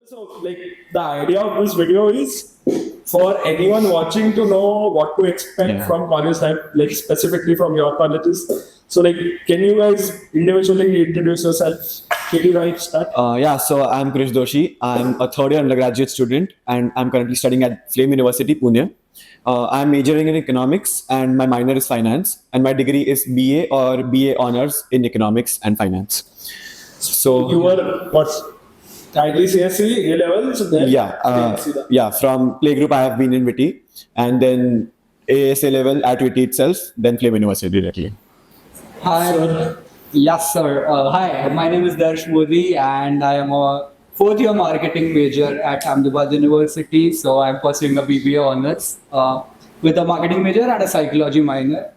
So, like, the idea of this video is for anyone watching to know what to expect from college life, like specifically from your colleges. So, like, can you guys individually introduce yourselves? Can you guys start? So I'm Krish Doshi. I'm a third year undergraduate student and I'm currently studying at Flame University, Pune. I'm majoring in economics and my minor is finance, and my degree is BA or BA honors in economics and finance. So You were what? Kindly CSE, A levels, then from playgroup I have been in Witty, and then ASA level at Witty itself, then Flame University directly. Hi. Yes, sir. Hi, my name is Darsh Modi, and I am a fourth year marketing major at Ahmedabad University. So I'm pursuing a BBA honors with a marketing major and a psychology minor.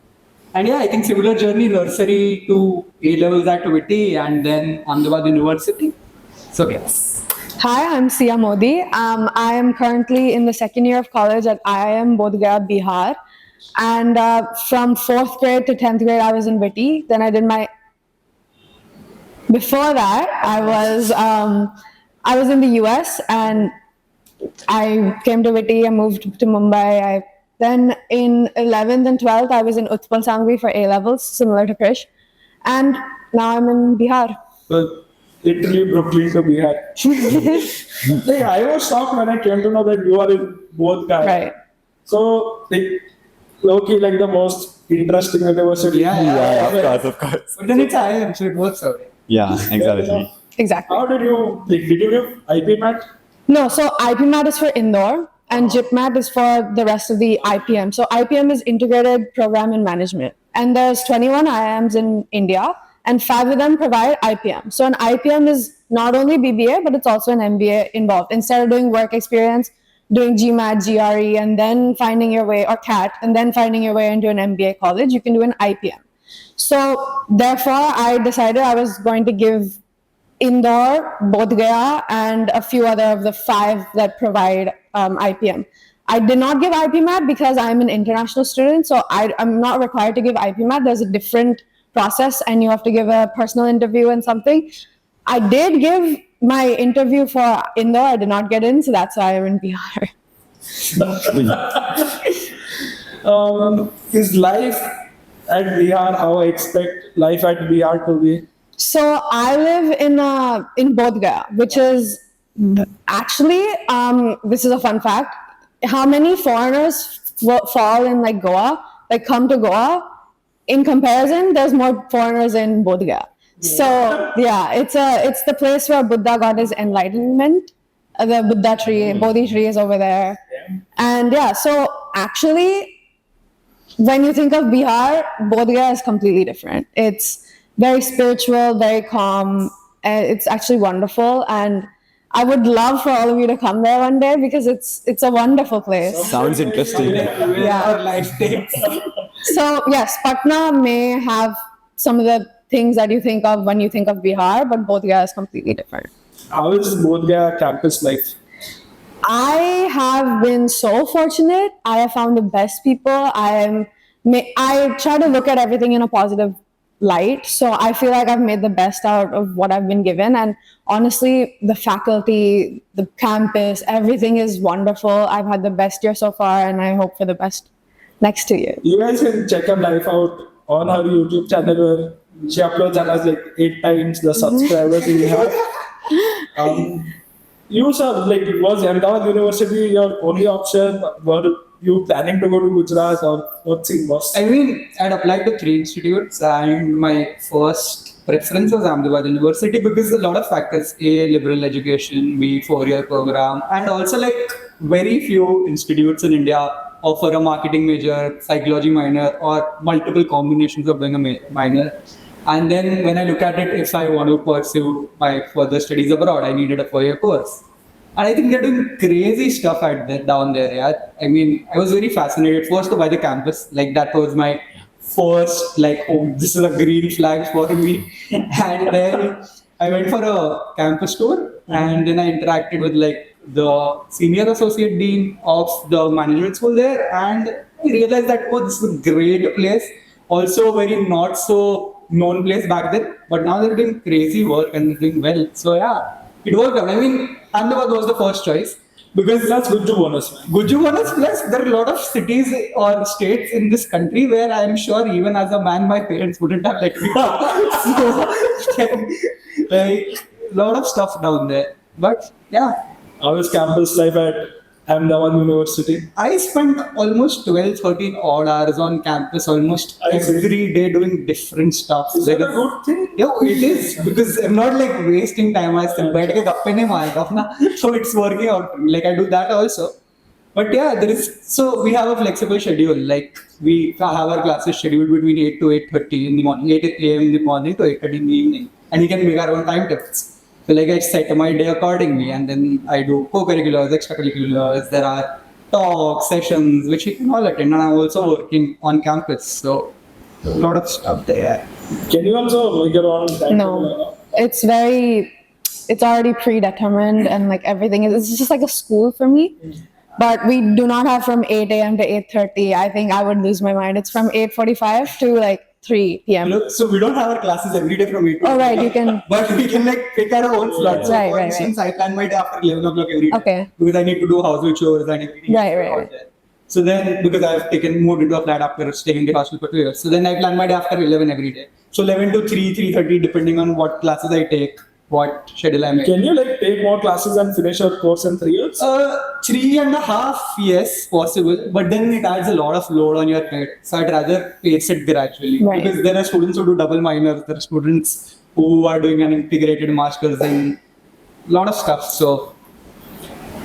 And yeah, I think similar journey, nursery to A levels at Witty, and then Ahmedabad University. So yes. Hi, I'm Sia Modi. I am currently in the second year of college at IIM-Bodh Gaya, Bihar. And from 4th grade to 10th grade, I was in Witty. Then I did my... Before that, I was in the US and I came to Witty. I moved to Mumbai. Then in 11th and 12th, I was in Utpal Sangvi for A levels, similar to Krish. And now I'm in Bihar. Well, literally Brooklyn to Bihar. Like, I was shocked when I came to know that you are in both guys. Right. So, like, low-key, like the most interesting university. Of course. But then it's IIM, so it works out. Yeah, exactly. Exactly. How did you, like, did you give IP mat? No, so IPMAT is for Indore and GIPMAT is for the rest of the IPM. So IPM is Integrated Program in Management. And there's 21 IIMs in India and 5 of them provide IPM. So an IPM is not only BBA, but it's also an MBA involved. Instead of doing work experience, doing GMAT, GRE, and then finding your way, or CAT, and then finding your way into an MBA college, you can do an IPM. So therefore, I decided I was going to give Indore, Bodh Gaya, and a few other of the 5 that provide IPM. I did not give IPMAT because I'm an international student, so I'm not required to give IPMAT. There's a different process, and you have to give a personal interview and something. I did give my interview for Indore. I did not get in, so that's why I'm in Bihar. Is life at Bihar how I expect life at Bihar to be? So I live in Bodh Gaya, which is actually this is a fun fact. How many foreigners fall in like Goa, like come to Goa? In comparison, there's more foreigners in Bodh Gaya. So yeah, it's the place where Buddha got his enlightenment. The Buddha tree, Bodhi tree is over there. And yeah, so actually, when you think of Bihar, Bodh Gaya is completely different. It's very spiritual, very calm. It's actually wonderful, and I would love for all of you to come there one day because it's a wonderful place. Sounds interesting. Yeah. So yes, Patna may have some of the things that you think of when you think of Bihar, but Bodh Gaya is completely different. How is Bodh Gaya campus life? I have been so fortunate. I have found the best people. I try to look at everything in a positive light. So I feel like I've made the best out of what I've been given. And honestly, the faculty, the campus, everything is wonderful. I've had the best year so far, and I hope for the best next 2 years. You guys can check her life out on her YouTube channel where she uploads and has like 8 times the subscribers we have. You sir, like, was Ahmedabad University your only option? Were you planning to go to Gujarat, or what thing was? I mean, I'd applied to 3 institutes, and my first preference was Ahmedabad University because a lot of factors: A, liberal education; B, 4-year program, and also like very few institutes in India offer a marketing major, psychology minor, or multiple combinations of doing a minor. And then when I look at it, if I want to pursue my further studies abroad, I needed a 4-year course. And I think they're doing crazy stuff down there. Yeah? I mean, I was very fascinated first by the campus. Like, that was my first, like, oh, this is a green flag for me. And then I went for a campus tour, and then I interacted with like the senior associate dean of the management school there, and I realized that, oh, this is a great place. Also very not so known place back then, but now they're doing crazy work and they're doing well. So yeah, it worked out. I mean, Ahmedabad was the first choice because That's good to bonus, man. Guju bonus plus there are a lot of cities or states in this country where I am sure even as a man my parents wouldn't have let me go. So like a lot of stuff down there. But yeah. How is campus life at Ahmedabad University? I spent almost 12, 13 odd hours on campus almost I see. every day doing different stuff. Is Like that a good thing? Yeah, it is because I'm not like wasting time. I still बैठ के गप्पे नहीं मारता हूँ ना, so it's working out for me. Like I do that also. But yeah, there is so we have a flexible schedule. Like we have our classes scheduled between 8 to 8:30 in the morning, 8 a.m. in the morning to 8:30 in the evening, and we can make our own timetables. So like I set my day accordingly, and then I do co-curriculars, extracurriculars. There are talks, sessions which you can all attend, and I'm also working on campus. So a lot of stuff there. Can you also make your own time? No, it's already predetermined and like everything is, it's just like a school for me. But we do not have from 8 a.m. to 8:30. I think I would lose my mind. It's from 8:45 to like 3 p.m. Look, so we don't have our classes every day from 8 to Oh, right, you can. But we can like pick our own slots. So Right, for right, instance, I plan my day after 11 o'clock every day. Okay. Because I need to do household chores and everything. Right. So then, because I've moved into a flat after staying in the hostel for 2 years. So then I plan my day after 11 every day. So 11 to 3, 3:30 depending on what classes I take, what schedule I make. Can you like take more classes and finish your course in 3 years? 3.5, yes, possible. But then it adds a lot of load on your head. So I'd rather pace it gradually. Right. Because there are students who do double minors. There are students who are doing an integrated master's in a lot of stuff. So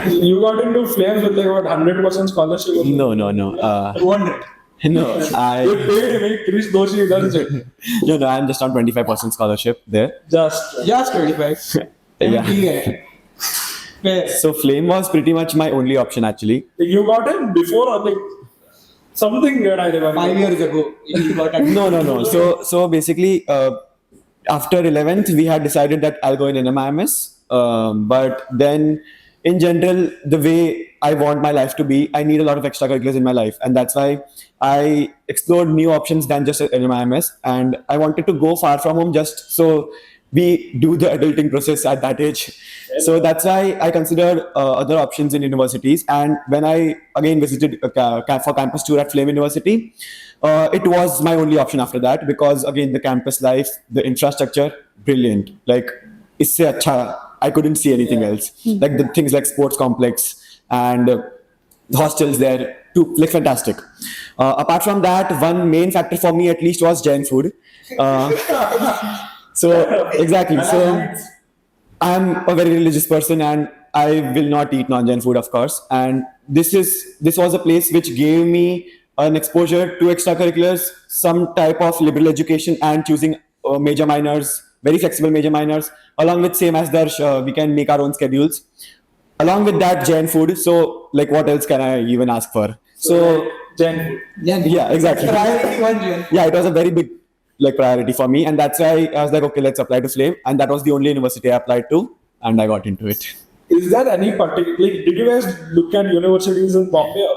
You got into Flames with like what 100% scholarship? No. 200. No, You I paid him, Krish Doshi does it. no, I'm just on 25% scholarship there. Just. Just 25. Yeah. Yeah. So Flame was pretty much my only option actually. You got in before or like something weird I remember. 5 years ago. You got admitted. No. So basically, after 11th, we had decided that I'll go in NMIMS. But then, in general, the way I want my life to be, I need a lot of extracurriculars in my life, and that's why I explored new options than just NMIMS. And I wanted to go far from home, just so we do the adulting process at that age. So that's why I considered other options in universities. And when I again visited for campus tour at Flame University, it was my only option after that, because again the campus life, the infrastructure, brilliant. Like isse acha, I couldn't see anything else. Like the things like sports complex and the hostels there, too, like fantastic. Apart from that, one main factor for me at least was Jain food. So exactly. So I'm a very religious person and I will not eat non-Jain food, of course. And this was a place which gave me an exposure to extracurriculars, some type of liberal education, and choosing major minors, very flexible major minors. Along with same as Darsh, we can make our own schedules. Along with that, Jain food. So like, what else can I even ask for? So Jain food. yeah, exactly. Priority one, Jen. Yeah, it was a very big like priority for me, and that's why I was like, okay, let's apply to Flame, and that was the only university I applied to, and I got into it. Is there any particular? Like, did you guys look at universities in Bombay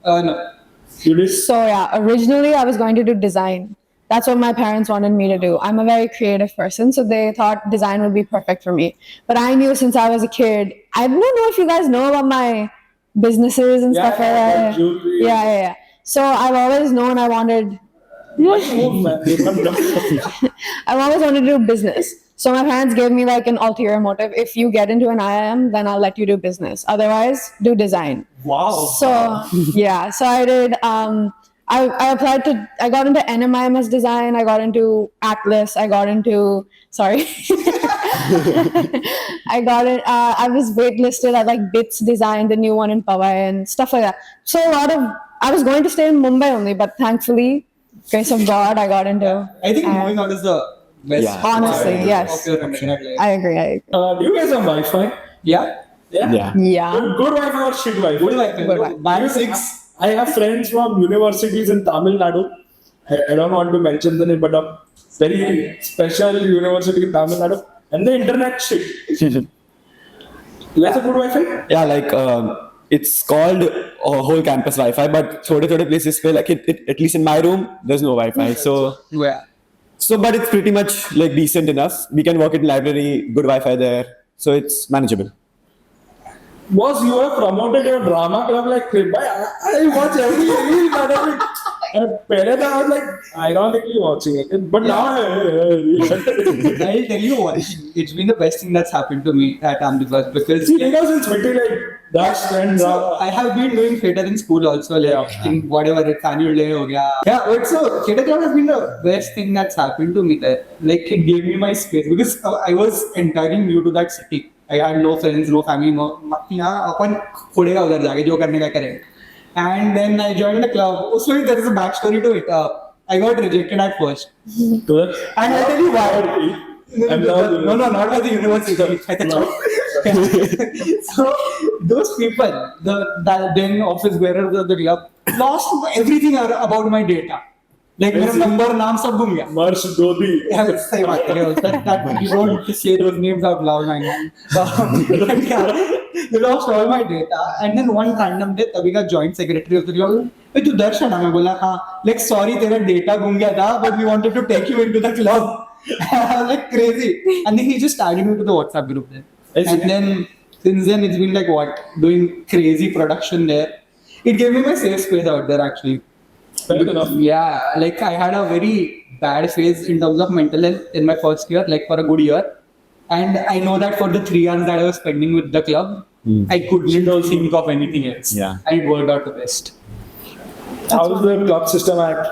or no? No. You did. So yeah, originally I was going to do design. That's what my parents wanted me to do. I'm a very creative person, so they thought design would be perfect for me. But I knew since I was a kid, I don't know if you guys know about my businesses and stuff like that. jewelry. Yeah. So I've always known I wanted. Oh, man. I've always wanted to do business. So my parents gave me like an ulterior motive. If you get into an IIM, then I'll let you do business. Otherwise, do design. Wow. So yeah, so I did. I applied to. I got into NMIMS design. I got into Atlas. I got into. Sorry. I got it. I was waitlisted at like Bits Design, the new one in Powai, and stuff like that. So a lot of. I was going to stay in Mumbai only, but thankfully, grace of God, I got into. I think moving out is the best. Yeah. Honestly, yes. Of your option, at least. I agree. Do you guys have Wi-Fi? Yeah. Yeah. Yeah. Good Wi-Fi or shit Wi-Fi? Good Wi-Fi. Good Wi-Fi. Band 6. I have friends from universities in Tamil Nadu. I don't want to mention the name, but a very special university in Tamil Nadu. And the internet shit. You guys have good Wi-Fi? Yeah, like it's called whole campus Wi-Fi, but thode places where like at least in my room there's no Wi-Fi. Yeah. So but it's pretty much like decent enough. We can work in library, good Wi-Fi there. so it's manageable. Was you have promoted your drama club like Krish? I watch every reel, but and पहले I was like ironically watching it, but now I'll tell you what, it's been the best thing that's happened to me at Ahmedabad because see niggas in Twitter like Darsh and I have been doing theatre in school also, like in whatever it's annual day ho gaya. Yeah, but so theatre club has been the best thing that's happened to me there. Like it gave me my space because I was entirely new to that city. I had no friends, no family, no nothing. अपन खुलेगा उधर जाके जो करने का करें. And then I joined the club. Also, there is a backstory to it. I got rejected at first. And I'll tell you why. No, not by the university. So those people, the then office bearers of the club, lost everything about my data. Like मेरा number नाम सब घूम गया. Marsh Dodi. Yeah, सही बात कर रहे हो. That you don't say those names out loud, my man. You lost all my data, and then one random day तभी का joint secretary of the club. "ए तू दर्श है ना?" मैं बोला हाँ. Like sorry तेरा data घूम गया था, but we wanted to take you into the club. I was like crazy, and then he just added me to the WhatsApp group then. And then since then it's been like what, doing crazy production there. It gave me my safe space out there actually. Fair enough. Yeah, like I had a very bad phase in terms of mental health in my first year, like for a good year. And I know that for the 3 hours that I was spending with the club, I couldn't think of anything else. Yeah. And it worked out the best. How's the club system at?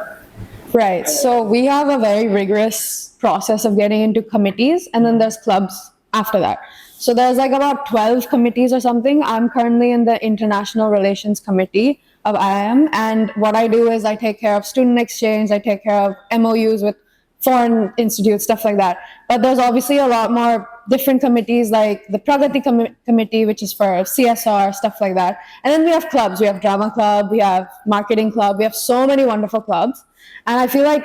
Right. So we have a very rigorous process of getting into committees, and then there's clubs after that. So there's like about 12 committees or something. I'm currently in the International Relations Committee of IIM, and what I do is I take care of student exchange, I take care of MOUs with foreign institutes, stuff like that. But there's obviously a lot more different committees like the Pragati Committee, which is for CSR, stuff like that. And then we have clubs. We have drama club, we have marketing club, we have so many wonderful clubs. And I feel like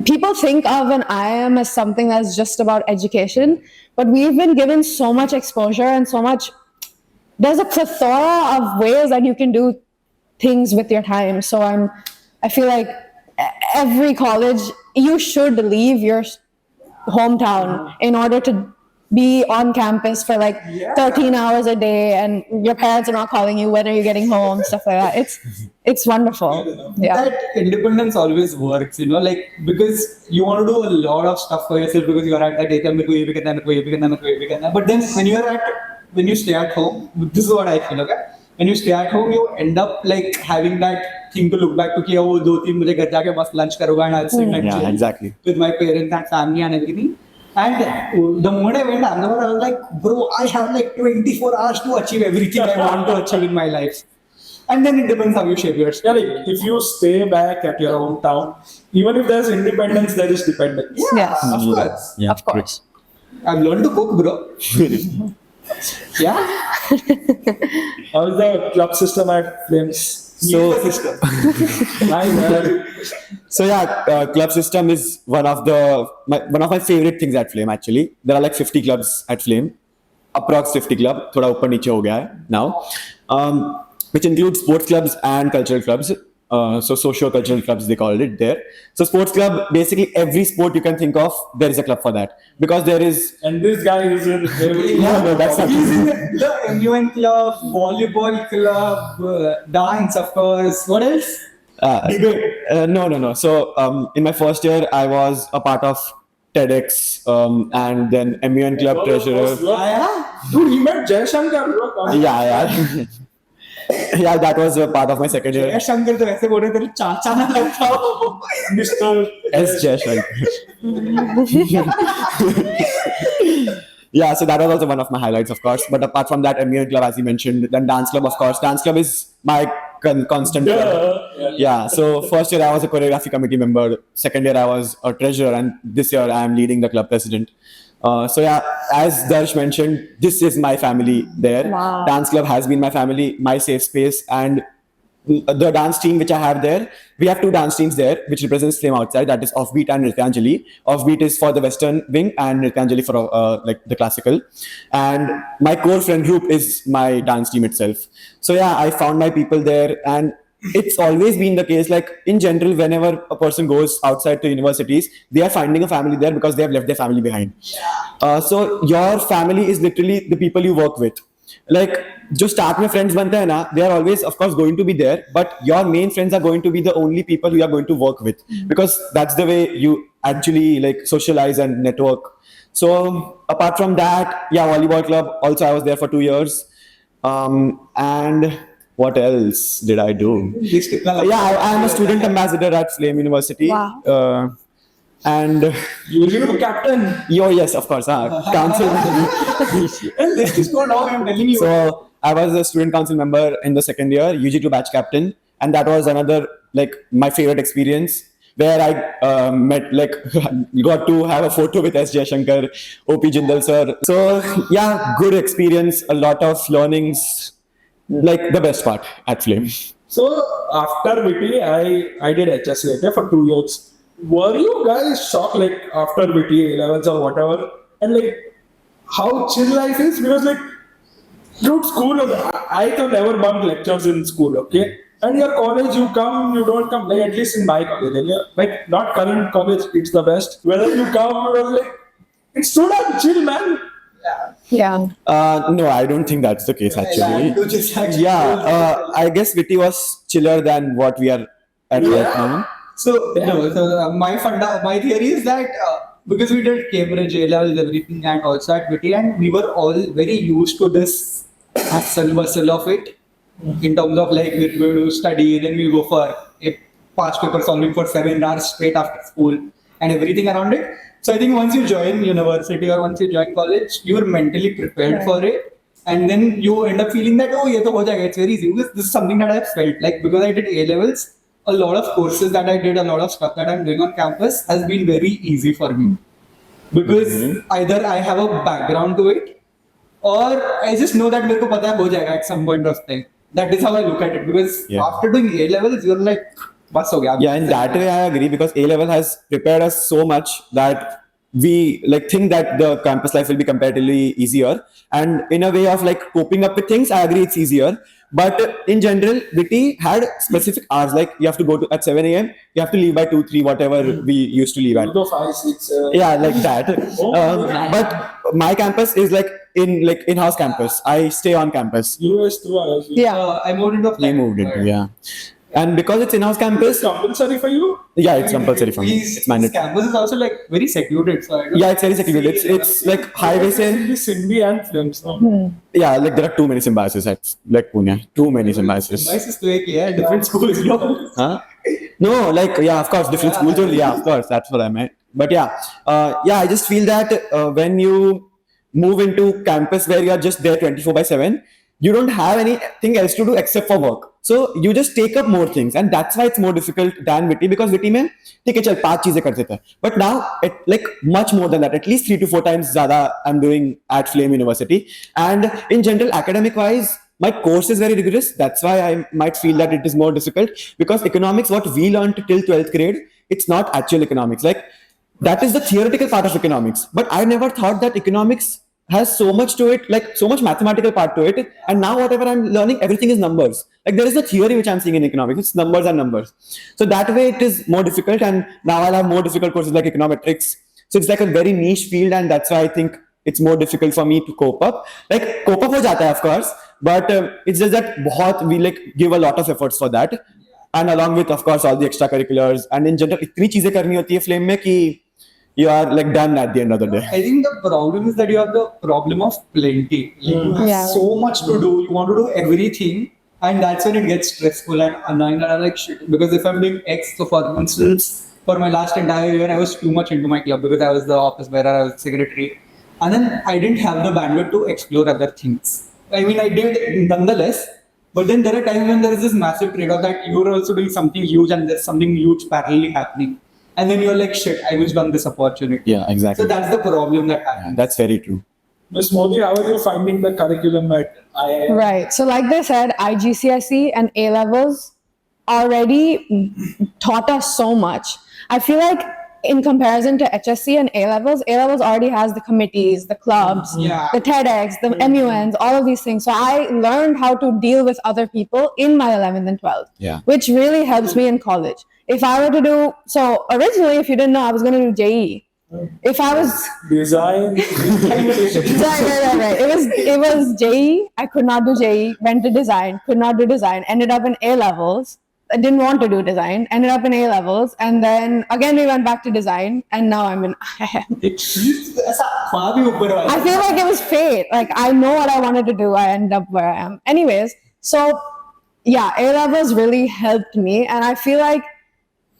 people think of an IIM as something that's just about education, but we've been given so much exposure and so much. There's a plethora of ways that you can do things with your time. So I feel like every college, you should leave your hometown in order to be on campus for like 13 hours a day, and your parents are not calling you, when are you getting home, stuff like that. It's wonderful. Yeah. That independence always works, like because you want to do a lot of stuff for yourself because you are at that age, but then when you stay at home, this is what I feel, okay? When you stay at home, you end up like having that thing to look back to कि वो 2-3 बजे घर जाके मस्त lunch करूँगा and I'll sit and chill exactly. with my parents and family and everything. And the moment I went to Ahmedabad, I was like, bro, I have like 24 hours to achieve everything I want to achieve in my life. And then it depends how you shape yourself. Yeah, like if you stay back at your hometown, even if there's independence, there is dependence. Yes. Of course. Yeah, Of course. I've learned to cook, bro. Yeah. How is the club system at Flames? So, Nice. club system is one of my favorite things at Flame. Actually, there are like 50 clubs at Flame, approx 50 club. थोड़ा ऊपर नीचे हो गया है now, which includes sports clubs and cultural clubs. So socio-cultural clubs they called it there. So sports club, basically every sport you can think of, there is a club for that because there is. And this guy is in That's not He's in the MUN club, volleyball club, dance, of course. What else? No. So in my first year, I was a part of TEDx and then MUN club treasurer. Dude, he met Jay Shankar. Yeah. Yeah, that was a part of my second year. Yash Shankar तो वैसे बोल रहे थे चाचा ना लगता हो. Mr. S. Jay Shankar. Yeah, so that was also one of my highlights, of course. But apart from that, MUN club, as you mentioned, then dance club, of course. Dance club is my constant. Yeah. So first year I was a choreography committee member. Second year I was a treasurer, and this year I am leading the club president. So yeah, as Darsh mentioned, this is my family there. Wow. Dance club has been my family, my safe space, and the dance team which I have there, we have 2 dance teams there which represents Flame outside, that is Offbeat and Nrityanjali. Offbeat is for the Western wing and Nrityanjali for like the classical. And my core friend group is my dance team itself. So yeah, I found my people there, and it's always been the case. Like in general, whenever a person goes outside to universities, they are finding a family there because they have left their family behind. So your family is literally the people you work with. Like जो start में friends बनते हैं ना, they are always of course going to be there, but your main friends are going to be the only people you are going to work with, because that's the way you actually like socialize and network. So apart from that, yeah, volleyball club also I was there for 2 years. And what else did I do? Yeah, I am a student ambassador at Flame University. Wow. And You captain. yes, of course, council. Let's just go now. I'm telling you. So I was a student council member in the second year, UG2 batch captain, and that was another like my favorite experience, where I met like got to have a photo with S. Shankar, OP Jindal sir. So yeah, good experience, a lot of learnings, like the best part at Flame. So after VT, I did HSC for 2 years. Were you guys shocked like after VT 11s or whatever, and like how chill life is? Because like, dude, school, I can never bunk lectures in school, okay? And your college, you come, you don't come. Like at least in my college, like not current college, it's the best. Whether you come, it was like it's so damn chill, man. Yeah. No, I don't think that's the case actually. You just actually I guess VT was chiller than what we are at right now. So, my theory is that because we did Cambridge, A levels, everything, and also at VT, and we were all very used to this hustle bustle of it, in terms of like we're going to study, then we go for a past paper solving for 7 hours straight after school, and everything around it. So I think once you join university or once you join college, you are mentally prepared for it, and then you end up feeling that ye to ho jayega, it's very easy. Because this is something that I felt like, because I did A levels. A lot of courses that I did, a lot of stuff that I'm doing on campus has been very easy for me. Because either I have a background to it, or I just know that मेरे को पता है हो जाएगा at some point of time. That is how I look at it. Because after doing A levels, you're like, बस हो गया. Yeah, in that way I agree, because A level has prepared us so much that we like think that the campus life will be comparatively easier. And in a way of like coping up with things, I agree it's easier. But in general, VT had specific hours, like you have to go to at 7 a.m. You have to leave by 2, 3, whatever we used to leave at. 5, 6. Yeah, like that. But my campus is like in-house campus. I stay on campus. US too. Yeah. I moved into I moved into, yeah. And because it's in-house campus, It's compulsory for you. yeah, it's compulsory for me. It's mandatory. Campus is also like very secluded. So I don't Yeah, it's very secluded. It's like highway say. Simbi and films. No? Yeah, like there are too many symbiosis at like Pune. Too many symbiosis. Devices to एक है, different schools. No. Huh? No, like yeah, of course, different schools only. Yeah, of course, that's what I meant. But yeah, I just feel that when you move into campus where you are just there 24/7, you don't have anything else to do except for work. So you just take up more things, and that's why it's more difficult than VT, because VT में ठीक है चल 5 चीजें करते थे, but now it like much more than that, at least 3 to 4 times ज़्यादा I'm doing at Flame University. And in general, academic wise, my course is very rigorous. That's why I might feel that it is more difficult, because economics, what we learned till 12th grade, it's not actual economics. Like that is the theoretical part of economics, but I never thought that economics has so much to it, like so much mathematical part to it. And now whatever I'm learning, everything is numbers. Like there is no theory which I'm seeing in economics. It's numbers and numbers. So that way it is more difficult. And now I'll have more difficult courses like econometrics. So it's like a very niche field, and that's why I think it's more difficult for me to cope up. Like cope up ho jata hai, of course, but it's just that we like give a lot of efforts for that. And along with, of course, all the extracurriculars, and in general, itni cheeze karni hoti hai Flame mein ki you are like done at the end of the day. I think the problem is that you have the problem of plenty. Like, you have so much to do. You want to do everything, and that's when it gets stressful and annoying. And I'm like, shit. Because if I'm doing X, so for instance, for my last entire year, I was too much into my club because I was the office bearer, I was secretary, and then I didn't have the bandwidth to explore other things. I mean, I did nonetheless. But then there are times when there is this massive trade-off that you're also doing something huge and there's something huge parallelly happening. And then you're like, shit, I missed on this opportunity. Yeah, exactly. So that's the problem that happens. Yeah, that's very true. Ms. Modi, how are you finding the curriculum at IIM? Right. So, like they said, IGCSE and A levels already taught us so much. I feel like in comparison to HSC and A levels already has the committees, the clubs, the TEDx, the MUNs, all of these things. So I learned how to deal with other people in my 11th and 12th, which really helps me in college. If I were to do, so originally, if you didn't know, I was going to do JE. If I was Design. right. It was JE. I could not do JE. Went to design. Could not do design. Ended up in A levels. I didn't want to do design. Ended up in A levels, and then again we went back to design, and now I'm in IIM. I feel like it was fate. Like I know what I wanted to do. I end up where I am. Anyways, so yeah, A levels really helped me, and I feel like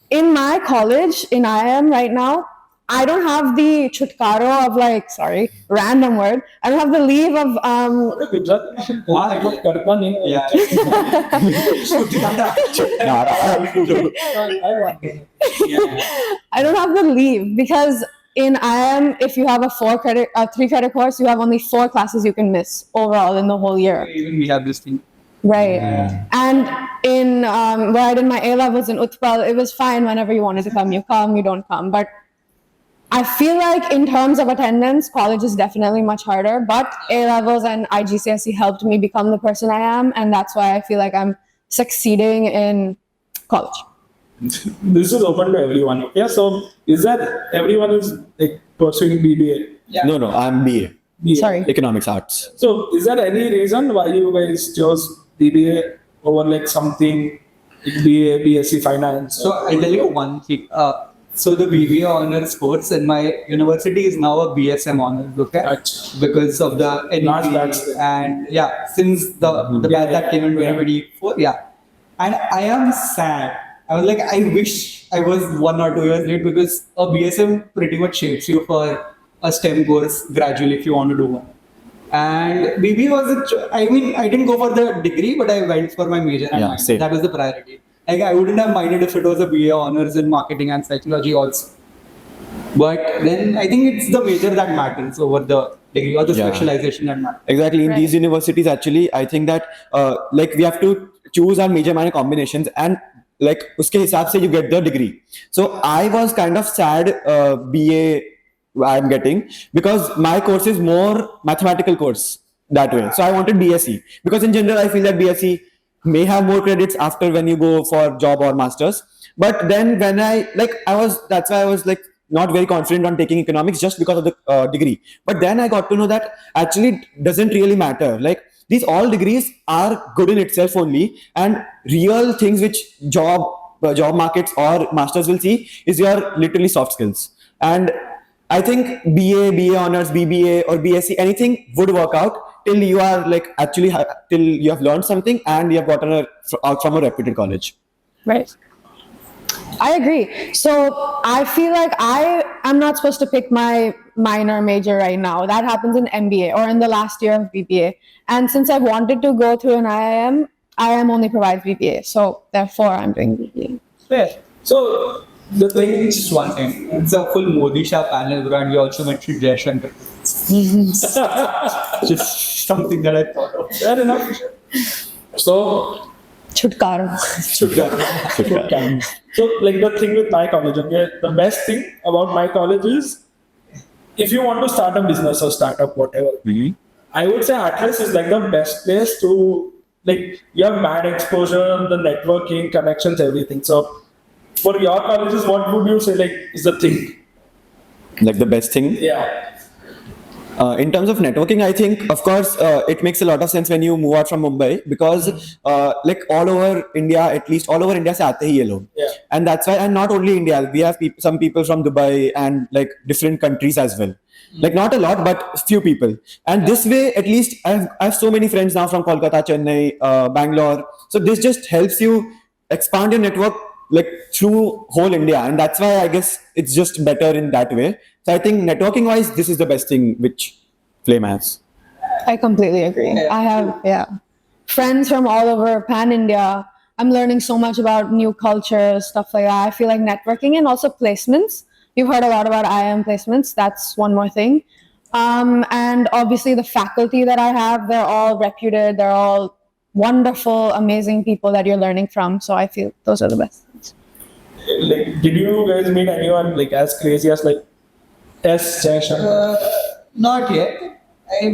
in my college in IIM right now, I don't have the chutkaro of like, sorry, random word. I don't have the leave of I don't have the leave because in IIM, if you have a 3 credit course, you have only 4 classes you can miss overall in the whole year. Even we have this thing. Right. And in where I did my A levels in Utpal, it was fine whenever you wanted to come, you don't come. But I feel like in terms of attendance, college is definitely much harder, but A levels and IGCSE helped me become the person I am, and that's why I feel like I'm succeeding in college. This is open to everyone. Okay, so is that everyone is like pursuing BBA? Yeah. No, I'm BA. Sorry. Economics Arts. So is there any reason why you guys chose BBA over like something like BA, BSc Finance? So I'll tell you one thing. So the BBA honors sports in my university is now a BSM honors, okay? Because of the NEP and since the batch that came in 2024, And I am sad. I was like, I wish I was 1 or 2 years late because a BSM pretty much shapes you for a STEM course gradually if you want to do one. And BBA was, I didn't go for the degree, but I went for my major and minor. Same. That was the priority. Like I wouldn't have minded if it was a BA honors in marketing and psychology also. But then I think it's the major that matters over the degree or the specialization that matters. Exactly. In these universities, actually, I think that like we have to choose our major minor combinations and like uske hisab se you get the degree. So I was kind of sad BA I'm getting because my course is more mathematical course that way. So I wanted BSc because in general I feel that BSc may have more credits after when you go for job or masters. But then when that's why I was like not very confident on taking economics just because of the degree. But then I got to know that actually it doesn't really matter. Like these all degrees are good in itself only, and real things which job markets or masters will see is your literally soft skills. And I think BA honors, BBA or BSc, anything would work out till you are like actually till you have learned something and you have gotten out from a reputed college. Right. I agree. So I feel like I'm not supposed to pick my minor major right now. That happens in MBA or in the last year of BBA. And since I wanted to go through an IIM only provides BBA. So therefore I'm doing BBA. Fair. So the thing is just one thing. It's a full Modi Shah panel, bro, and we also mentioned Yash and just something that I thought of. Fair enough. So Chutkaro. So like the thing with my college, okay, the best thing about my college is if you want to start a business or startup, whatever, I would say Atlas is like the best place to like you have mad exposure, the networking, connections, everything. So for your colleges, what would you say like is the thing? Like the best thing? Yeah. In terms of networking, I think, of course, it makes a lot of sense when you move out from Mumbai because, like all over India, at least all over India, se aate hi ye log. Yeah. And that's why, and not only India, we have some people from Dubai and like different countries as well. Like not a lot, but few people. And this way, at least, I have so many friends now from Kolkata, Chennai, Bangalore. So this just helps you expand your network like through whole India, and that's why I guess it's just better in that way. So I think networking wise, this is the best thing which Flame has. I completely agree. I have friends from all over pan India. I'm learning so much about new cultures, stuff like that. I feel like networking and also placements. You've heard a lot about IIM placements. That's one more thing. And obviously the faculty that I have, they're all reputed. They're all wonderful, amazing people that you're learning from. So I feel those are the best things. Like, did you guys meet anyone like as crazy as like Yash? Not yet.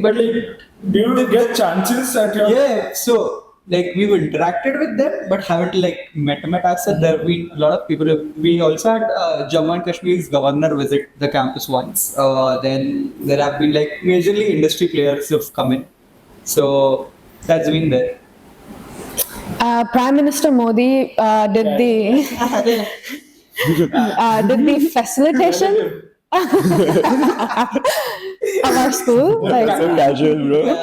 But Like, do you get chances at your? yeah, so like we've interacted with them, but haven't like met as such. There have been a lot of people. We also had Jammu and Kashmir's governor visit the campus once. Then there have been like majorly industry players who've come in. So that's been there. Prime Minister Modi did the facilitation of our school. Like, So casual, bro.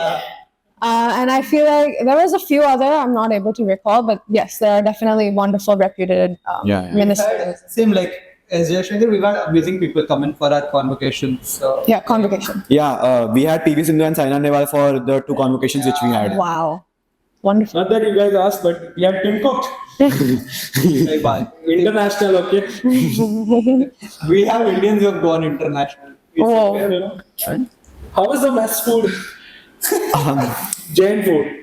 and I feel like there was a few other I'm not able to recall, but yes, there are definitely wonderful, reputed Yeah. ministers. Same like as Yash, we've had amazing people come in for our convocations. So Yeah, convocation. Yeah, we had PV Sindhu and Saina Nehwal for the 2 convocations which we had. Wow, wonderful. Not that you guys asked, but we have Tim Cook. very bad. International, okay? We have Indians who have gone international. Oh. Yeah, you know. How was the mess food? Jain food.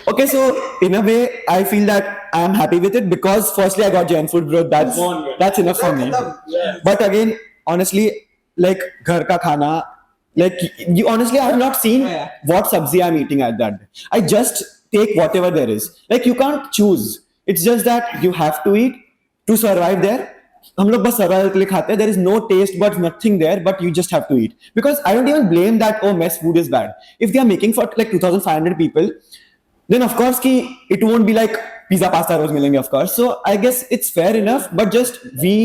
Okay, so in a way, I feel that I am happy with it because firstly, I got Jain food, bro. That's enough for me. But again, honestly, like ghar ka khana, like you honestly, I have not seen Yeah. what sabzi I'm eating at that. I just take whatever there is. Like you can't choose. It's just that you have to eat to survive there. हम लोग बस survival के लिए खाते हैं. There is no taste buds, nothing there, but you just have to eat. Because I don't even blame that, oh, mess food is bad. If they are making for like 2,500 people, then of course ki it won't be like pizza, pasta, रोज मिलेंगे, of course. So I guess it's fair enough, but just we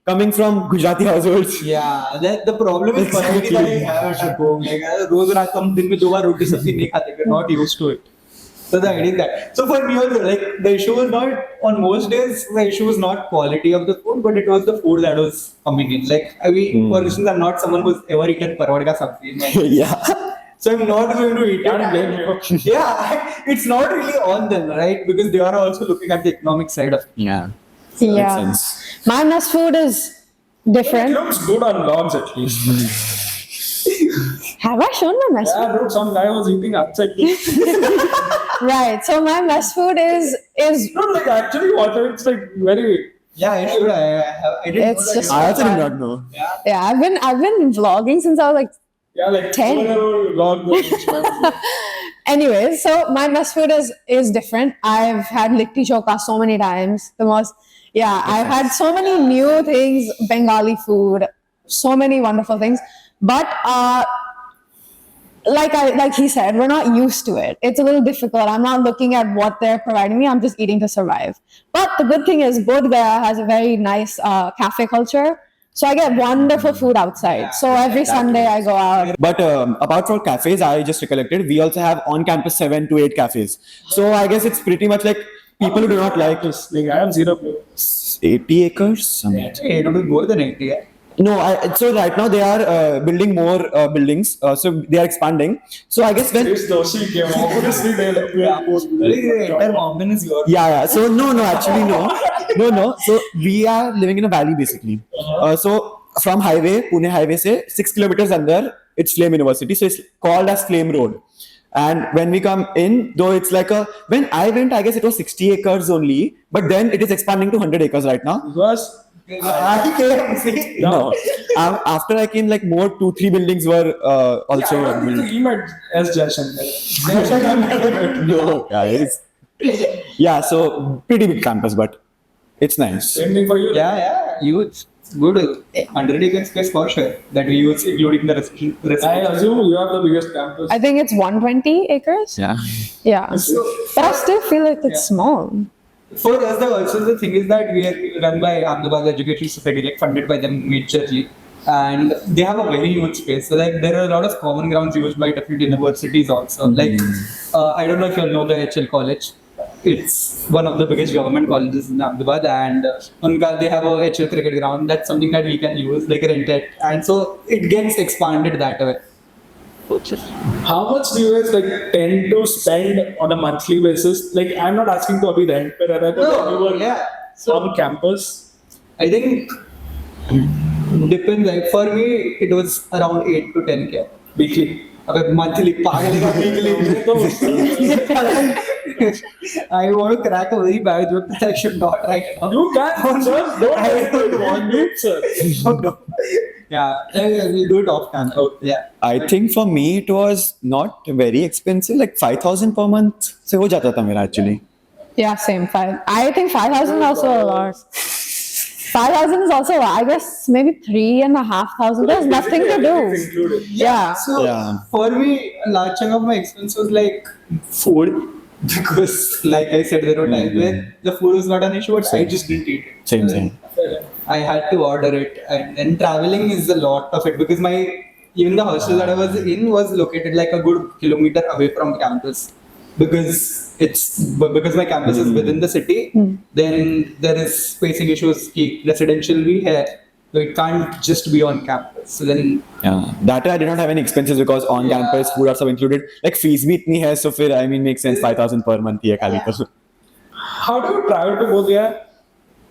coming from Gujarati households. Yeah, the problem is Exactly. that we have at home. Like, रोज रात हम दिन में 2 बार रोटी सब्जी नहीं खाते. We're not used to it. So the idea is that. So for me also, like the issue was not on most days. The issue was not quality of the food, but it was the food that was coming in. Like for instance, I'm not someone who's ever eaten parod ka sabzi. in my life. Yeah. So I'm not going to eat Can't blame it. you. Yeah, it's not really on them, right? Because they are also looking at the economic side of it. Yeah. Yeah, sense. my mess food is It different. looks good on logs at least. Have I shown my mess Yeah, bro, some guy was eating outside. food? Right. So my mess food is No, like actually, water. It's like very. Yeah, I should. I didn't It's know that. just- I also did not know. yeah. I've been vlogging since I was like Yeah, like 10. 4-year-old log. Anyways, so my mess food is different. I've had litti choka so many times. I've had so many new things, Bengali food, so many wonderful things. But like he said, we're not used to it. It's a little difficult. I'm not looking at what they're providing me. I'm just eating to survive. But the good thing is, Bodh Gaya has a very nice cafe culture. So I get wonderful food outside. So every Sunday I go out. But apart from cafes, I just recollected, we also have on-campus 7 to 8 cafes. So I guess it's pretty much like people who do not like Just like I have zero. 80 acres. Something. It would be more than 80. Yeah. No, so right now they are building more buildings. So they are expanding. So I guess when This Doshi came. Obviously, they like The entire mountain is yours. yeah. So no, actually no. So we are living in a valley basically. So from Pune highway say 6 kilometers under, it's Flame University. So it's called as Flame Road. And when we come in, though it's like when I went, I guess it was 60 acres only, but then it is expanding to 100 acres right now. was. No, after I came, like more 2-3 buildings were also built. He met S. Jayashankar. No, yeah, so pretty big campus, but it's nice. Same thing for you. Yeah, youth. Good. 100 acres space for sure. That we use, including the rest. I assume you have the biggest campus. I think it's 120 acres. Yeah. Yeah. But I still feel like it's small. For us, also the thing is that we are run by Ahmedabad Education Society, like funded by them majorly, and they have a very huge space. So like there are a lot of common grounds used by different universities also. Like I don't know if you all know the HL College. It's one of the biggest government colleges in Ahmedabad, and they have a HL cricket ground. That's something that we can use, like rent it, and so it gets expanded that way. How much do you guys like tend to spend on a monthly basis? Like, I'm not asking to be rent, but on campus. I think depends. Like for me, it was around 8 to 10K Weekly. अबे monthly पागल का weekly. I want to crack a very bad joke that I should not right now. You can, sir. Don't want you, sir. Yeah, we'll do it off camera. Yeah. I think for me it was not very expensive. Like 5,000 per month से हो जाता था मेरा actually. Yeah, same. I think 5,000 is also a lot. 5,000 is also a lot. I guess maybe 3,500. There's nothing to do. Included. Yeah. So Yeah. for me, a large chunk of my expense was like food. Because, like I said, there were times where the food was not an issue, but I just didn't eat it. Same. I had to order it, and then traveling is a lot of it because even the hostel that I was in was located like a good kilometer away from campus. Because my campus is within the city, then there is spacing issues. Residential we have, so it can't just be on campus. So then Yeah. That I did not have any expenses because on campus food also included. Like fees bhi itni hai, so फिर I mean makes sense 5,000 per month ही है खाली तो. How do you travel to Bodh Gaya?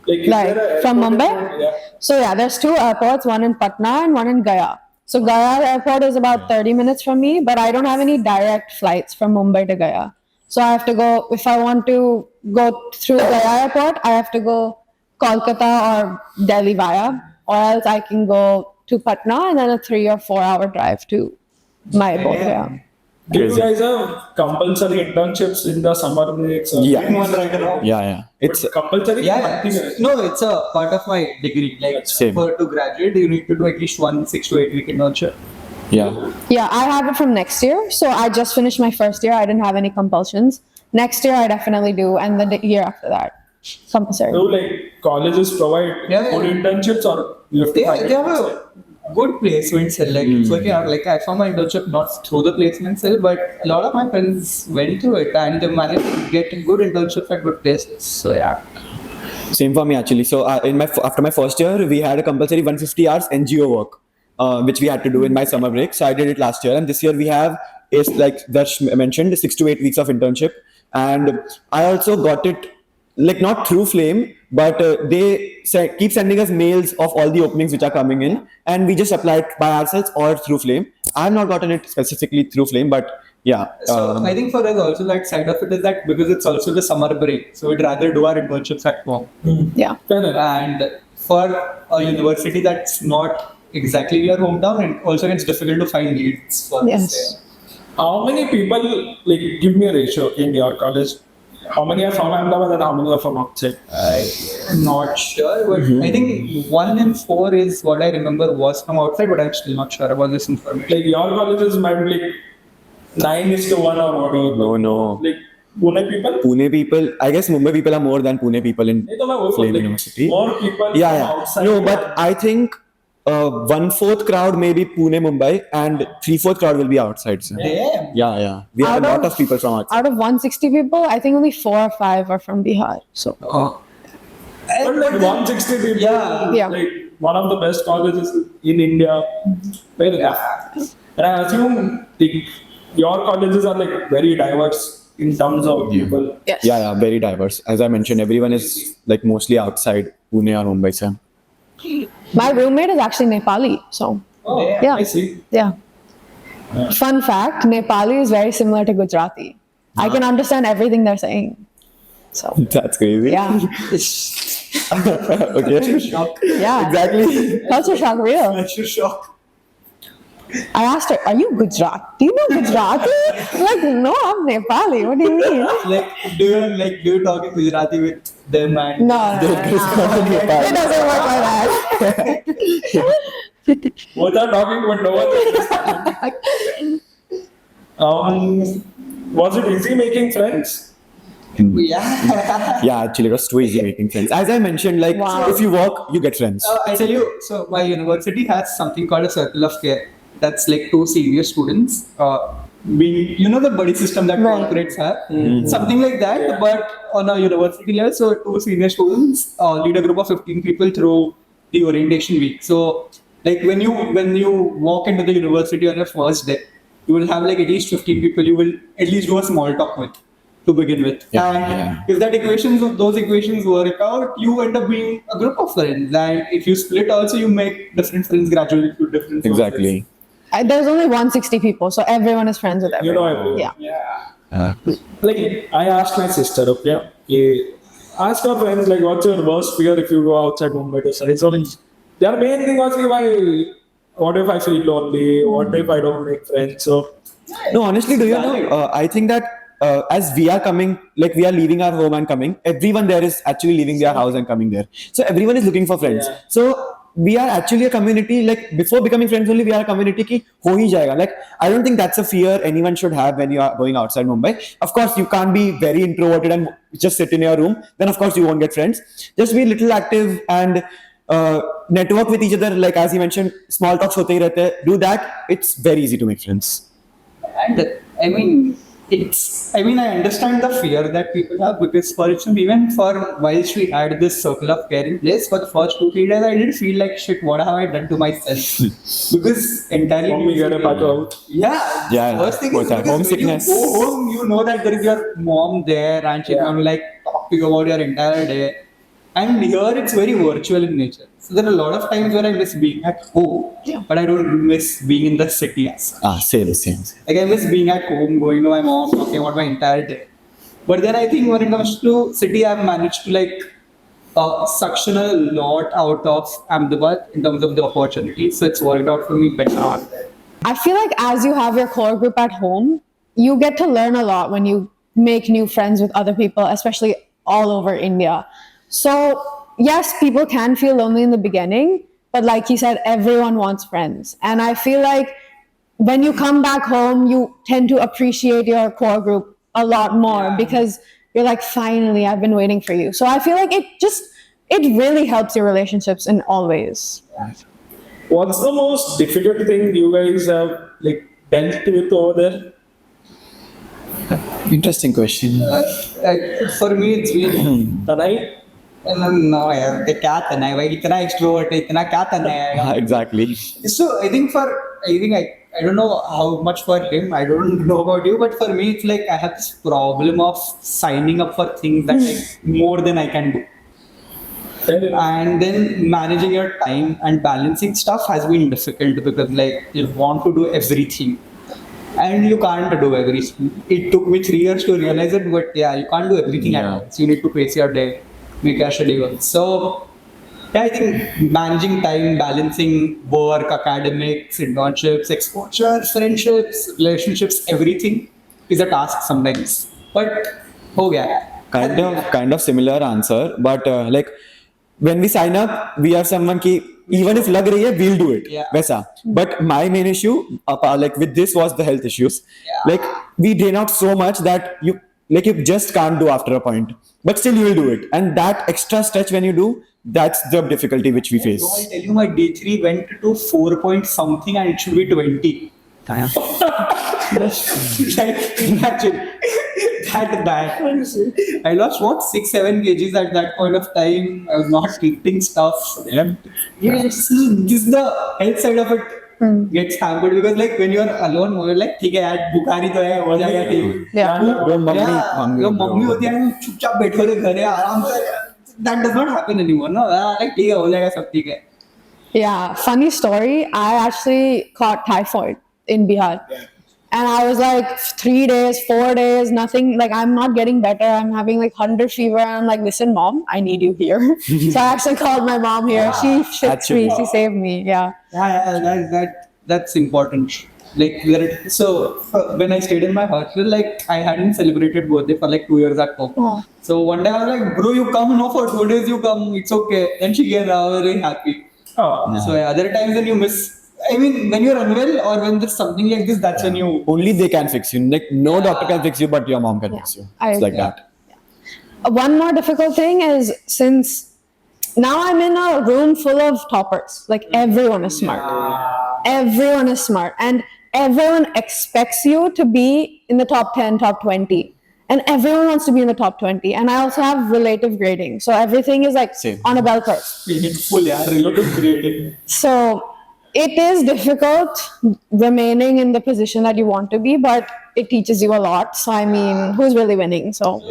Is Like there a from airport in Mumbai? Bodh Gaya? So yeah, there's two airports, one in Patna and one in Gaya. So Gaya airport is about 30 minutes from me, but I don't have any direct flights from Mumbai to Gaya. So I have to go, if I want to go through Gaya airport, I have to go Kolkata or Delhi via, or else I can go to Patna and then a 3 or 4 hour drive to my Bodh Gaya. Do you Crazy. guys have compulsory internships in the summer breaks? Yeah. one right now. Yeah. It's compulsory. Yeah, no, it's a part of my degree. Like Same. to graduate, you need to do at least 1 6 to 8 week internship. yeah. Yeah, I have it from next year. So I just finished my first year. I didn't have any compulsions. Next year, I definitely do. And the year after that, compulsory. So like colleges provide Yeah. good internships or you have to They find have it? a good placement cell. Like, so yeah, like I found my internship not through the placement cell, but a lot of my friends went through it and they managed to get good internships at good places. So yeah. Same for me actually. So after my first year, we had a compulsory 150 hours NGO work, which we had to do in my summer break. So I did it last year, and this year we have is like Darsh mentioned 6 to 8 weeks of internship, and I also got it like not through Flame, but they keep sending us mails of all the openings which are coming in, and we just apply it by ourselves or through Flame. I have not gotten it specifically through Flame, but yeah. So I think for us also that side of it is that because it's also the summer break, so we'd rather do our internships at home. Yeah. Fair enough. And for a university that's not exactly your hometown, it also gets difficult to find leads for Yes. this. How many people, like, give me a ratio in your college? How many are from Ahmedabad and how many are from outside? I'm not sure, but I think 1 in 4 is what I remember was from outside, but I'm still not sure about this information. Like, your colleges might be like 9:1 or whatever. No. Like, Pune people? Pune people, I guess Mumbai people are more than Pune people in नहीं तो मैं वो Flame like, University. More people Yeah, from yeah. outside. No, but I think 1/4 crowd may be Pune, Mumbai, and 3/4 crowd will be outside. So. Damn. Yeah. We have a Out lot of- of people from outside. Out of 160 people, I think only 4 or 5 are from Bihar. So But like 160 people, Yeah. like one of the best colleges in India. Very tough. And I assume like, your colleges are like very diverse in terms of people. yes. Yeah, very diverse. As I mentioned, everyone is like mostly outside Pune or Mumbai. So. My roommate is actually Nepali. So Oh, Yeah. I see. yeah. Fun fact, Nepali is very similar to Gujarati. I can understand everything they're saying. So That's crazy. yeah. Okay. Shock. Yeah. Exactly. Culture shock real. Culture shock. I asked her, are you Gujarati? Do you know Gujarati? Like, no, I'm Nepali. What do you mean? Do you talk in Gujarati with them and No. It doesn't work like that. Both are talking, but no one. Was it easy making friends? Yeah. Yeah, actually, it was too easy making friends. As I mentioned, like Wow. if you walk, you get friends. I tell you, so my university has something called a circle of care. That's like 2 senior students. You know the buddy system that Right. corporates have? Something like that, but on a university level. So 2 senior students lead a group of 15 people through the orientation week. So like when you walk into the university on your first day, you will have like at least 15 people you will at least do a small talk with to begin with. Yeah, And yeah. if those equations work out, you end up being a group of friends. And if you split also, you make different friends gradually to different sources. Exactly. There's only 160 people, so everyone is friends with You know everyone. everyone. Yeah. Like, I asked my sister, okay? Ask her friends, like, what's your worst fear if you go outside Mumbai to study? So, like, their main thing was, like, what if I feel lonely? What if I don't make friends? So, No, honestly, do you know? I think that as we are coming, like we are leaving our home and coming, everyone there is actually leaving their house and coming there. So everyone is looking for friends. Yeah. So we are actually a community. Like before becoming friends only, we are a community ki ho hi jayega. Like I don't think that's a fear anyone should have when you are going outside Mumbai. Of course, you can't be very introverted and just sit in your room. Then of course you won't get friends. Just be a little active and network with each other. Like as you mentioned, small talks hote hi rehte hai. Do that. It's very easy to make friends. And I mean, I understand the fear that people have because, for example, even for whilst we had this circle of care in place for the first 2-3 days, I did feel like shit. What have I done to myself? Because entirely, Mommy got a pack out. Yeah, First thing is both are because homesickness. when you go home, you know that there is your mom there and she's going to like talk to you about your entire day. And here it's very virtual in nature. So there are a lot of times where I miss being at home, but I don't miss being in the city as such. Same. Like I miss being at home, going to my mom, talking about my entire day. But then I think when it comes to city, I've managed to like suction a lot out of Ahmedabad in terms of the opportunities. So it's worked out for me better out there. I feel like as you have your core group at home, you get to learn a lot when you make new friends with other people, especially all over India. So, yes, people can feel lonely in the beginning, but like you said, everyone wants friends. And I feel like when you come back home, you tend to appreciate your core group a lot more because you're like, finally, I've been waiting for you. So I feel like it really helps your relationships in all ways. what's the most difficult thing you guys have, like, dealt with over there? Interesting question. For me, it's really Tanai? no यार क्या करना है भाई इतना extrovert है इतना क्या करना है Exactly. So I don't know how much for him. I don't know about you, but for me, it's like I have this problem of signing up for things that like more than I can do, and then managing your time and balancing stuff has been difficult because like you want to do everything, and you can't do everything. It took me 3 years to realize it, but yeah, you can't do everything at once. You need to pace your day, make your schedule. So. Yeah, I think managing time, balancing work, academics, internships, exposure, friendships, relationships, everything is a task sometimes. But ho gaya. Kind of similar answer, but like when we sign up, we are someone ki even if lag rahi hai, we'll do it. Yeah. Waisa. But my main issue, like with this, was the health issues. Yeah. Like we drain out so much that you just can't do after a point, but still you will do it, and that extra stretch when you do. That's the difficulty which we face. So I tell you, my day 3 went to 4 point something and it should be 20. Like, imagine that bad. I lost what 6-7 kgs at that point of time. I was not eating stuff. Yes, this is the health side of it gets hampered because like when you are alone, you're like, ठीक है यार बुखारी तो है हो जाएगा ठीक. Yeah. जो mummy होती है चुपचाप बैठो रे घरे आराम से. That does not happen anymore, no? Like ठीक है हो जाएगा सब ठीक है. Yeah, funny story. I actually caught typhoid in Bihar. And I was like 3 days, 4 days, nothing. Like, I'm not getting better. I'm having like 100 fever. And I'm like, listen, mom, I need you here. So I actually called my mom here. She fixed me. She saved me. Yeah. That's important. Like, so when I stayed in my hostel, like, I hadn't celebrated birthday for like 2 years at home. Oh. So one day I was like, bro, you come, no, for 2 days you come. It's okay. Then she came, I was very happy. Oh. So yeah, there are times when you miss. I mean, when you're unwell or when there's something like this, that's when you. Only they can fix you. Like no doctor can fix you, but your mom can fix you. It's like that. One more difficult thing is since now I'm in a room full of toppers. Like, everyone is smart. Everyone is smart. And everyone expects you to be in the top 10, top 20. And everyone wants to be in the top 20. And I also have relative grading. So everything is like Same. on a bell curve. Painful, yeah, relative grading. So it is difficult remaining in the position that you want to be, but it teaches you a lot. So I mean, who's really winning? So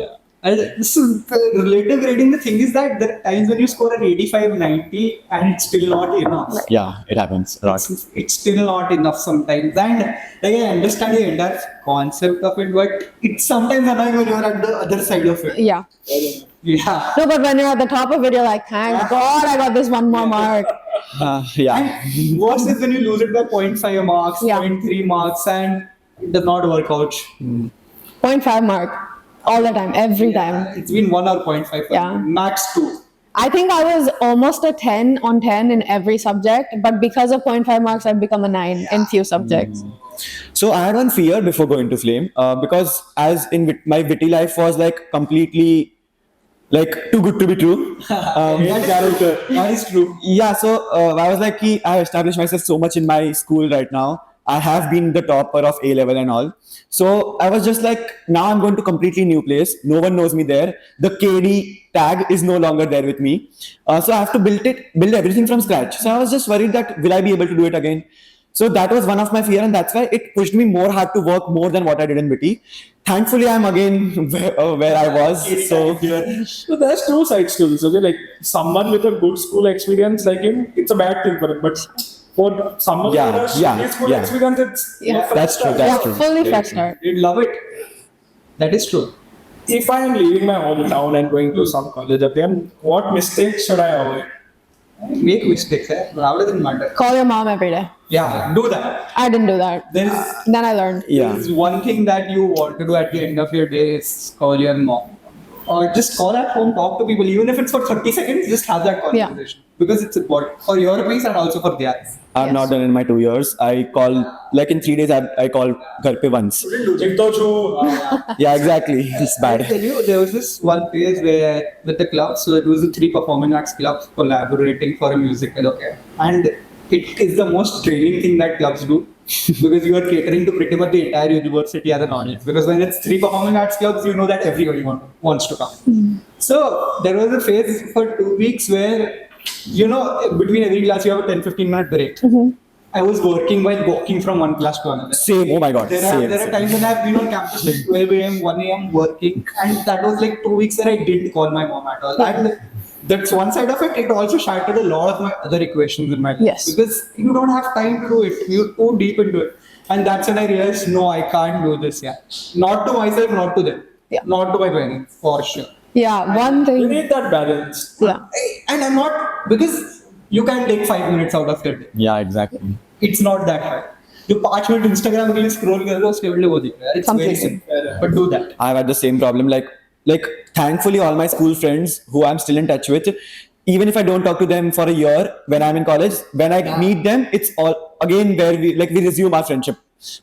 And this is the relative grading. The thing is that there are times when you score an 85, 90 and it's still not enough. Yeah, it happens a lot. It's still not enough sometimes. And like, I understand the entire concept of it, but it's sometimes annoying when you're at the other side of it. Yeah. Yeah. No, but when you're at the top of it, you're like, thank God I got this one more mark. Yeah. And worse is when you lose it by 0.5 marks, Yeah. 0.3 marks, and it does not work out. 0.5 mark. All the time, every time. It's been 1 or 0.5. Yeah. Max 2. I think I was almost a 10 on 10 in every subject, but because of 0.5 marks, I've become a 9 in few subjects. So I had one fear before going to Flame because as in my witty life was like completely like too good to be true. That is true. Yeah, so I was like, I have established myself so much in my school right now. I have been the topper of A level and all. So I was just like, now I'm going to completely new place. No one knows me there. The KD tag is no longer there with me. So I have to build everything from scratch. So I was just worried that will I be able to do it again? So that was one of my fear, and that's why it pushed me more hard to work more than what I did in Witty. Thankfully, I'm again where I was. So So there's two sides to this. Okay, like someone with a good school experience, like him, it's a bad thing for him. But for someone with a shitty school experience, it's That's true. Yeah, That's true. fully fresh start. You'd love it. That is true. If I am leaving my hometown and going to some college again, what mistakes should I avoid? Make mistakes, how does it matter? Call your mom every day. Yeah, do that. I didn't do that. There's Then I learned. Yeah. There's one thing that you want to do at the end of your day is call your mom. Or just call at home, talk to people. Even if it's for 30 seconds, just have that conversation. Because it's important for your peace and also for theirs. I've not done in my 2 years. I call, like in 3 days, I call Ghare pe once. Yeah, exactly. It's I bad. tell you, there was this one phase where with the club, so it was the 3 performing arts clubs collaborating for a musical, okay? And it is the most draining thing that clubs do because you are catering to pretty much the entire university as an audience. Because when it's 3 performing arts clubs, you know that everybody wants to come. So there was a phase for 2 weeks where, you know, between every class you have a 10-15 minute break. I was working while walking from one class to another. Same. Oh my God. There Same. are times when I've been on campus like 12 a.m., 1 a.m. working, and that was like 2 weeks that I didn't call my mom at all. And that's one side of it. It also shattered a lot of my other equations in my life. Yes. Because you don't have time to do it. You're too deep into it. And that's when I realized, no, I can't do this. Yeah. Not to myself, not to them. Yeah. Not to my parents, for sure. Yeah, one You thing. need that balance. Yeah. And I'm not, because you can take 5 minutes out of your day. Yeah, exactly. It's not that hard. You 5 minutes Instagram reel scroll कर लो उसके बदले वो दिख रहा है. It's very Completely. simple. But do that. I've had the same problem. Like thankfully, all my school friends who I'm still in touch with, even if I don't talk to them for a year when I'm in college, when I meet them, it's all again where we resume our friendship.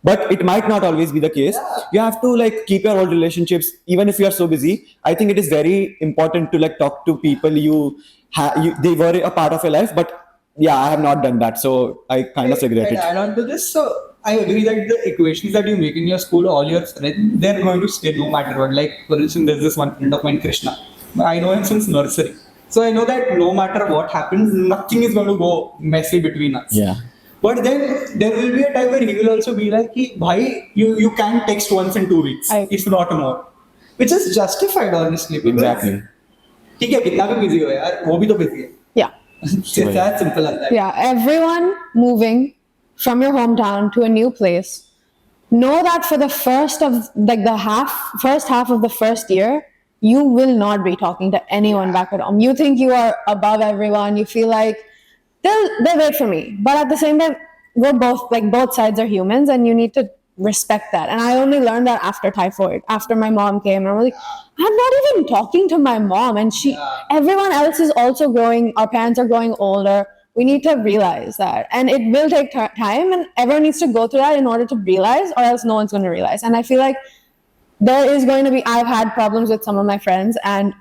But it might not always be the case. You have to like keep your old relationships, even if you are so busy. I think it is very important to like talk to people they were a part of your life, but yeah, I have not done that, so I kind of regret And it. add on to this, so I agree that the equations that you make in your school, all your friends, they're going to stay no matter what. Like, for instance, there's this one friend of mine, Krishna. I know him since nursery. So I know that no matter what happens, nothing is going to go messy between us. Yeah. But then there will be a time where he will also be like, bhai, you can text once in 2 weeks, if not more. Which is justified, honestly. Because Exactly. ठीक है कितना भी busy हो यार, वो भी तो busy है. Yeah. It's that simple as that. Yeah, everyone moving from your hometown to a new place, know that for the first half of the first year, you will not be talking to anyone back at home. You think you are above everyone. You feel like they'll wait for me. But at the same time, both sides are humans, and you need to respect that. And I only learned that after typhoid, after my mom came, and I was like, I'm not even talking to my mom, and everyone else is also growing. Our parents are growing older. We need to realize that, and it will take time, and everyone needs to go through that in order to realize, or else no one's going to realize. And I feel like there is going to be, I've had problems with some of my friends, and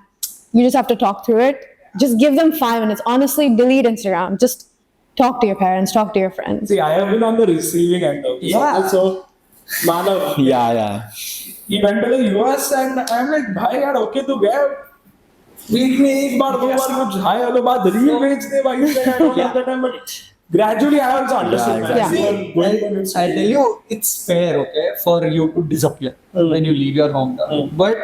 you just have to talk through it. Just give them 5 minutes. Honestly, delete Instagram. Just talk to your parents, talk to your friends. See, I have been on the receiving end of this. Yeah. So, Manav, Yeah. he went to the US and I'm like, भाई यार okay तो गया week में एक बार 2 बार कुछ hi hello बात reel भेज दे भाई I don't have the time, but gradually I also understood that. Yeah. You are going on its- I tell you, it's fair, okay, for you to disappear when you leave your hometown. But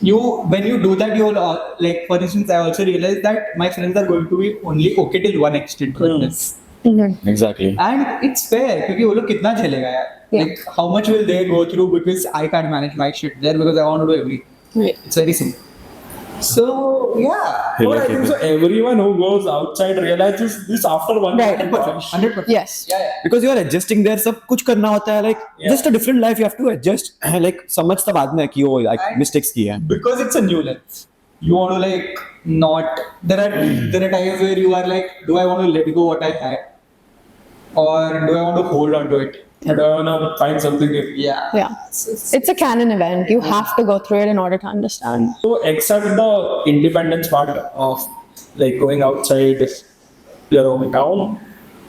when you do that, you'll like, for instance, I also realized that my friends are going to be only okay till one extent with this. Exactly. And it's fair because वो लोग कितना झेलेगा यार? Yeah. Like how much will they go through because I can't manage my shit there because I want to do everything. Right. It's very simple. So yeah, But I think so. Everyone who goes outside realizes this after one. Right. 100%. Yes. Yeah. Because you are adjusting there, सब कुछ करना होता है, like just a different life you have to adjust. Like समझता बाद में कि वो like mistakes की है. Because it's a new lens. You want to like not. There are times where you are like, do I want to let go what I had, or do I want to hold on to it? I don't know, find something new. Yeah. Yeah. It's a canon event. You have to go through it in order to understand. So, except the independence part of like going outside your hometown,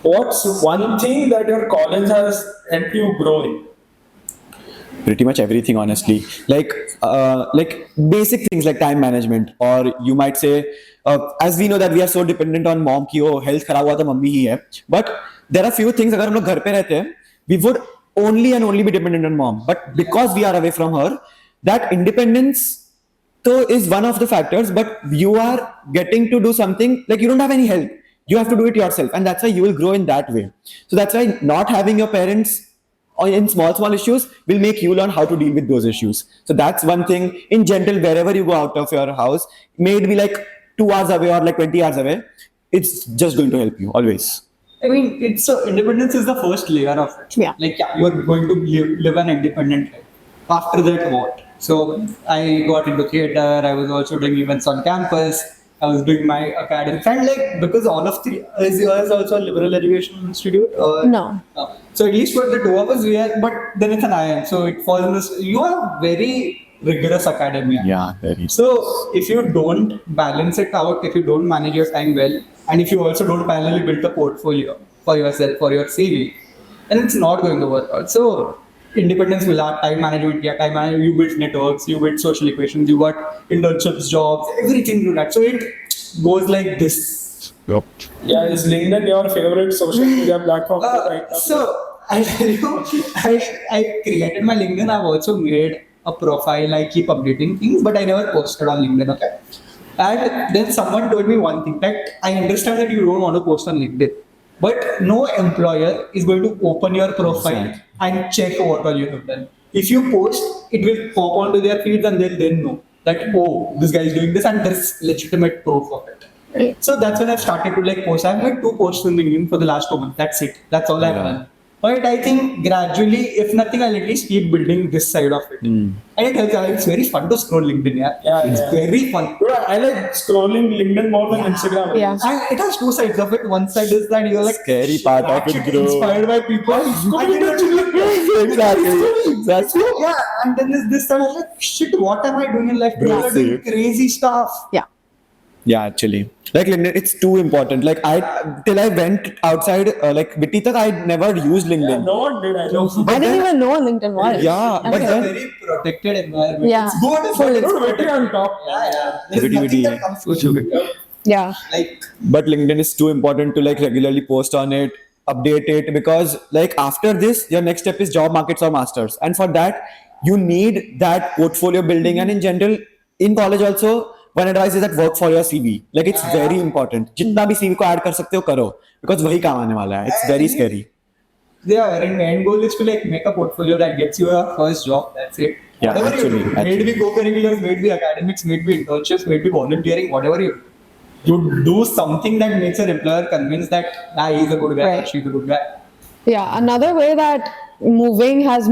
what's one thing that your college has helped you grow in? Pretty much everything, honestly. Like basic things like time management, or you might say, as we know that we are so dependent on mom कि वो health खराब हुआ तो mummy ही है. But there are few things, अगर हम लोग घर पे रहते हैं, we would only and only be dependent on mom. But because we are away from her, that independence though is one of the factors. But you are getting to do something, like you don't have any help. You have to do it yourself, and that's why you will grow in that way. So that's why not having your parents or in small issues will make you learn how to deal with those issues. So that's one thing. In general, wherever you go out of your house, may it be like 2 hours away or like 20 hours away, it's just going to help you always. I mean, it's so independence is the first layer of it. Yeah. Like, yeah, you are going to live an independent life. After that, what? So I got into theater. I was also doing events on campus. I was doing my academics, and like because all of three is yours also a liberal education institute? Or? No. So at least for the two of us, we are. But then it's an IIM, so it falls in this. You are very rigorous academia. Yeah, very. So if you don't balance it out, if you don't manage your time well, and if you also don't parallelly build a portfolio for yourself, for your CV, then it's not going to work out. So independence will have time management, you build networks, you build social equations, you got internships, jobs, everything to that. So it goes like this. Yep. Yeah, is LinkedIn your favorite social media platform right now? So I tell you, I created my LinkedIn. I've also made a profile. I keep updating things, but I never posted on LinkedIn. Okay. And then someone told me one thing, that I understand that you don't want to post on LinkedIn, but no employer is going to open your profile and check what all you have done. If you post, it will pop onto their feeds and they'll then know that, oh, this guy is doing this and there's legitimate proof of it. Right. So that's when I've started to like post. I've made 2 posts on LinkedIn for the last 2 months. That's it. That's all I've done. But I think gradually, if nothing, I'll at least keep building this side of it. And it helps. It's very fun to scroll LinkedIn. It's very fun. Bro, I like scrolling LinkedIn more than Instagram. Yeah. And it has 2 sides of it. One side is that you're like Scary part of it, bro. inspired by people. Exactly. Yeah, and then there's this side of like, shit, what am I doing in life? People are doing crazy stuff. Yeah. Yeah, actually, like LinkedIn, it's too important. Like till I went outside, like Biti tak, I never used LinkedIn. No one did. I know. I didn't even know what LinkedIn was. Yeah, but It's a then very protected environment. Yeah. It's good, but Full. it's Very on top. yeah. There's Everybody- nothing that comes with it. Yeah. Like, but LinkedIn is too important to like regularly post on it, update it, because like after this, your next step is job markets or masters, and for that you need that portfolio building. And in general, in college also, one advice is that work for your CV. Like it's very important. जितना भी CV को add कर सकते हो करो, because वही काम आने वाला है. It's very scary. yeah, and my end goal is to like make a portfolio that gets you a first job. That's it. Yeah, Whatever you do, actually. may it be co-curriculars, may it be academics, may it be internships, may it be volunteering, whatever you do something that makes your employer convinced that he's a good guy, Right. she's a good guy. Yeah, another way that moving has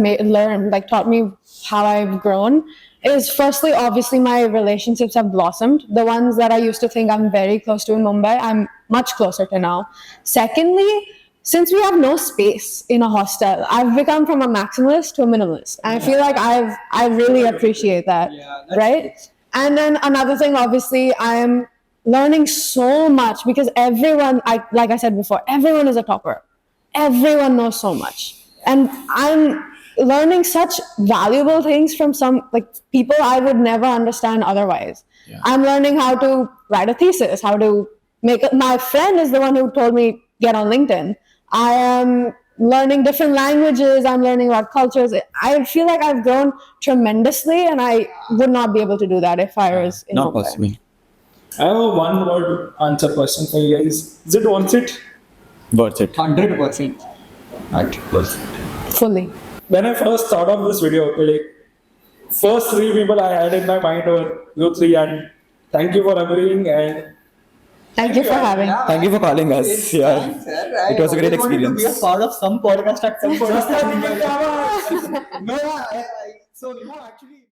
taught me how I've grown is firstly, obviously, my relationships have blossomed. The ones that I used to think I'm very close to in Mumbai, I'm much closer to now. Secondly, since we have no space in a hostel, I've become from a maximalist to a minimalist. And I feel like I really appreciate that, Yeah, that's right? And then another thing, obviously, I am learning so much because everyone, like I said before, everyone is a topper. Everyone knows so much. And I'm learning such valuable things from some like people I would never understand otherwise. Yeah. I'm learning how to write a thesis, how to make it. My friend is the one who told me get on LinkedIn. I am learning different languages. I'm learning about cultures. I feel like I've grown tremendously, and I would not be able to do that if I was in Not Mumbai. possible. I have a one word answer question for you guys. Is it worth it? Worth it. 100%. Fully. When I first thought of this video, okay, like first three people I had in my mind were you three, and thank you for agreeing and Thank you for having. Thank you for calling us. Yeah. It was a great experience. To be a part of some podcast at some point. just like we can No, so actually.